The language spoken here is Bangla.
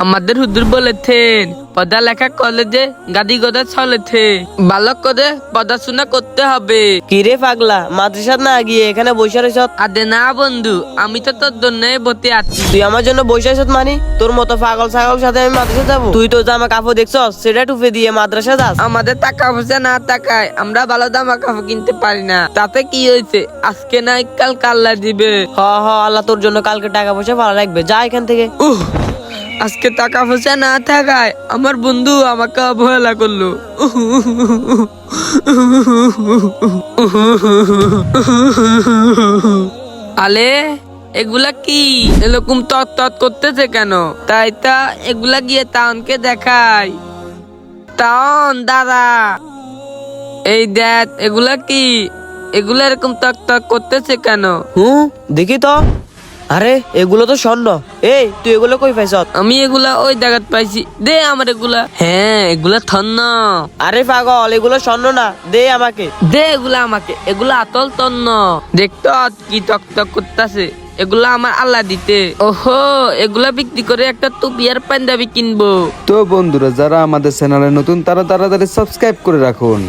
আমাদের হুজুর বলেছেন পড়ালেখা কলেজে গাদি গোদা চলেছে, ভালো করে পড়াশোনা করতে হবে। কিরে পাগলা, মাদ্রাসা না গিয়ে এখানে বসে রইছ? আদে না বন্ধু, আমি তো তোর জন্য বসে আছি। তুই আমার জন্য বসে আছিস মানে? তোর মতো পাগল ছাগল সাথে আমি মাদ্রাসা যাবো? তুই তো জামা কাপড় দেখছস, সেটা টুপে দিয়ে মাদ্রাসা যাস? আমাদের টাকা পয়সা না টাকায় আমরা ভালো জামা কাপড় কিনতে পারি না, তাতে কি হয়েছে? আজকে নাই কাল কাল্লা দিবে। হ হ, আল্লাহ তোর জন্য কালকে টাকা পয়সা ভালো লাগবে, যা এখান থেকে। আজকে টাকা পয়সা না থাকায় আমার বন্ধু আমাকে অবহেলা করলো। আলে এগুলা কি এরকম তত তত করতেছে কেন? তাই তা এগুলা গিয়ে তাওনকে দেখাই। তাওন দাদা, এই দেখ এগুলা কি, এগুলা এরকম তক তক করতেছে কেন? দেখি তো। আরে এগুলো তো স্বর্ণ। এই তুই এগুলো কই পাইছ? আমি এগুলা ওই জায়গাত পাইছি, দে আমার এগুলা। হ্যাঁ এগুলা থন্ন। আরে পাগল, এগুলো স্বর্ণ না, দে আমাকে। দে এগুলা আমাকে, এগুলা আতল তন্ন। দেখতো কি টক টক করতেছে, এগুলা আমার আল্লাহ দিতে। ওহো, এগুলা বিক্রি করে একটা টুপি আর পাঞ্জাবি কিনবো। তো বন্ধুরা, যারা আমাদের চ্যানেলে নতুন তারা তাড়াতাড়ি সাবস্ক্রাইব করে রাখুন।